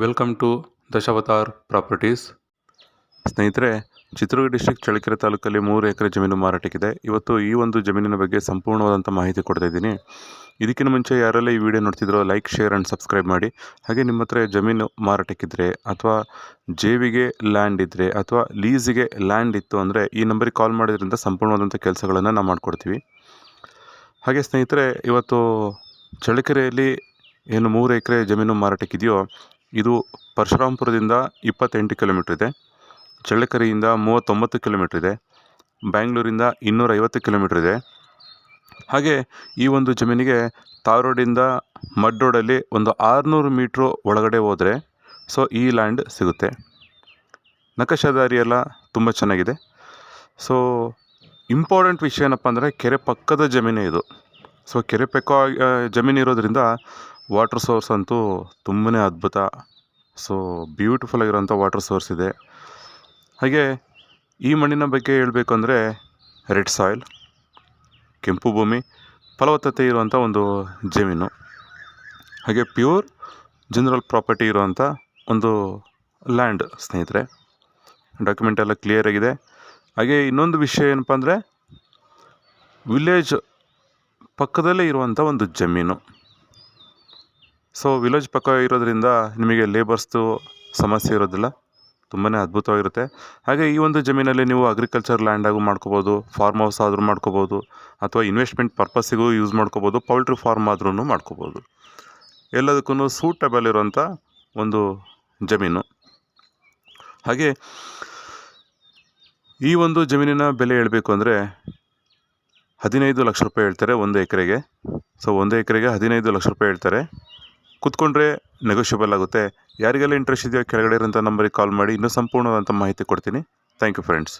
Welcome to Dashavatar properties. ಸ್ನೇಹಿತರೆ, Chitradurga district Challakere ತಾಲೂಕಲ್ಲಿ 3 ಎಕರೆ ಜಮೀನು ಮಾರಾಟಕ್ಕಿದೆ. ಇವತ್ತು ಈ ಒಂದು ಜಮೀನಿನ ಬಗ್ಗೆ ಸಂಪೂರ್ಣವಾದಂಥ ಮಾಹಿತಿ ಕೊಡ್ತಾ ಇದ್ದೀನಿ. ಇದಕ್ಕಿಂತ ಮುಂಚೆ ಯಾರೆಲ್ಲ ಈ ವಿಡಿಯೋ ನೋಡ್ತಿದ್ರೋ ಲೈಕ್, ಶೇರ್ ಆ್ಯಂಡ್ ಸಬ್ಸ್ಕ್ರೈಬ್ ಮಾಡಿ. ಹಾಗೆ ನಿಮ್ಮ ಹತ್ರ ಜಮೀನು ಮಾರಾಟಕ್ಕಿದ್ರೆ ಅಥವಾ ಜೇವಿಗೆ ಲ್ಯಾಂಡ್ ಇದ್ದರೆ ಅಥವಾ ಲೀಸಿಗೆ ಲ್ಯಾಂಡ್ ಇತ್ತು ಅಂದರೆ ಈ ನಂಬರಿಗೆ ಕಾಲ್ ಮಾಡೋದ್ರಿಂದ ಸಂಪೂರ್ಣವಾದಂಥ ಕೆಲಸಗಳನ್ನು ನಾವು ಮಾಡಿಕೊಡ್ತೀವಿ. ಹಾಗೆ ಸ್ನೇಹಿತರೆ, ಇವತ್ತು ಚಳ್ಳಕೆರೆಯಲ್ಲಿ ಏನು 3 ಎಕರೆ ಜಮೀನು ಮಾರಾಟಕ್ಕಿದೆಯೋ ಇದು ಪರಶುರಾಂಪುರದಿಂದ 28 ಕಿಲೋಮೀಟ್ರ್ ಇದೆ, ಚಳ್ಳಕೆರೆಯಿಂದ 39 ಕಿಲೋಮೀಟ್ರ್ ಇದೆ, ಬ್ಯಾಂಗ್ಳೂರಿಂದ 250 ಕಿಲೋಮೀಟ್ರ್ ಇದೆ. ಹಾಗೆ ಈ ಒಂದು ಜಮೀನಿಗೆ ತಾರ್ ರೋಡಿಂದ ಮಡ್ ರೋಡಲ್ಲಿ ಒಂದು 600 ಮೀಟ್ರು ಒಳಗಡೆ ಹೋದರೆ ಈ ಲ್ಯಾಂಡ್ ಸಿಗುತ್ತೆ. ನಕಾಶಾದಾರಿ ಎಲ್ಲ ತುಂಬ ಚೆನ್ನಾಗಿದೆ. ಇಂಪಾರ್ಟೆಂಟ್ ವಿಷಯ ಏನಪ್ಪ ಅಂದರೆ ಕೆರೆ ಪಕ್ಕದ ಜಮೀನೇ ಇದು. ಕೆರೆ ಪಕ್ಕ ಜಮೀನು ಇರೋದ್ರಿಂದ ವಾಟರ್ ಸೋರ್ಸ್ ಅಂತೂ ತುಂಬನೇ ಅದ್ಭುತ. ಬ್ಯೂಟಿಫುಲ್ ಆಗಿರೋಂಥ ವಾಟರ್ ಸೋರ್ಸ್ ಇದೆ. ಹಾಗೆ ಈ ಮಣ್ಣಿನ ಬಗ್ಗೆ ಹೇಳಬೇಕು ಅಂದರೆ ರೆಡ್ ಸಾಯಿಲ್, ಕೆಂಪು ಭೂಮಿ, ಫಲವತ್ತತೆ ಇರುವಂಥ ಒಂದು ಜಮೀನು. ಹಾಗೆ ಪ್ಯೂರ್ ಜನರಲ್ ಪ್ರಾಪರ್ಟಿ ಇರುವಂಥ ಒಂದು ಲ್ಯಾಂಡ್ ಸ್ನೇಹಿತರೆ. ಡಾಕ್ಯುಮೆಂಟ್ ಎಲ್ಲ ಕ್ಲಿಯರ್ ಆಗಿದೆ. ಹಾಗೆ ಇನ್ನೊಂದು ವಿಷಯ ಏನಪ್ಪ ಅಂದರೆ ವಿಲೇಜ್ ಪಕ್ಕದಲ್ಲೇ ಇರುವಂಥ ಒಂದು ಜಮೀನು. ವಿಲೇಜ್ ಪಕ್ಕ ಇರೋದ್ರಿಂದ ನಿಮಗೆ ಲೇಬರ್ಸ್ದು ಸಮಸ್ಯೆ ಇರೋದಿಲ್ಲ, ತುಂಬಾ ಅದ್ಭುತವಾಗಿರುತ್ತೆ. ಹಾಗೆ ಈ ಒಂದು ಜಮೀನಲ್ಲಿ ನೀವು ಅಗ್ರಿಕಲ್ಚರ್ ಲ್ಯಾಂಡಾಗೂ ಮಾಡ್ಕೋಬೋದು, ಫಾರ್ಮ್ ಹೌಸ್ ಆದರೂ ಮಾಡ್ಕೋಬೋದು, ಅಥವಾ ಇನ್ವೆಸ್ಟ್ಮೆಂಟ್ ಪರ್ಪಸ್ಸಿಗೂ ಯೂಸ್ ಮಾಡ್ಕೋಬೋದು, ಪೌಲ್ಟ್ರಿ ಫಾರ್ಮ್ ಆದ್ರೂ ಮಾಡ್ಕೋಬೋದು. ಎಲ್ಲದಕ್ಕೂ ಸೂಟಬಲ್ ಇರುವಂಥ ಒಂದು ಜಮೀನು. ಹಾಗೆ ಈ ಒಂದು ಜಮೀನಿನ ಬೆಲೆ ಹೇಳಬೇಕು ಅಂದರೆ 15 ಲಕ್ಷ ರೂಪಾಯಿ ಹೇಳ್ತಾರೆ ಒಂದು ಎಕರೆಗೆ. 1 ಎಕರೆಗೆ 15 ಲಕ್ಷ ರೂಪಾಯಿ ಹೇಳ್ತಾರೆ. ಕೂತ್ಕೊಂಡ್ರೆ ನೆಗೋಷಿಯಬಲ್ ಆಗುತ್ತೆ. ಯಾರಿಗೆಲ್ಲ ಇಂಟ್ರೆಸ್ಟ್ ಇದೆಯೋ ಕೆಳಗಡೆ ಇರೋಂಥ ನಂಬರಿಗೆ ಕಾಲ್ ಮಾಡಿ ಇನ್ನೂ ಸಂಪೂರ್ಣವಾದಂಥ ಮಾಹಿತಿ ಕೊಡ್ತೀನಿ. Thank you friends.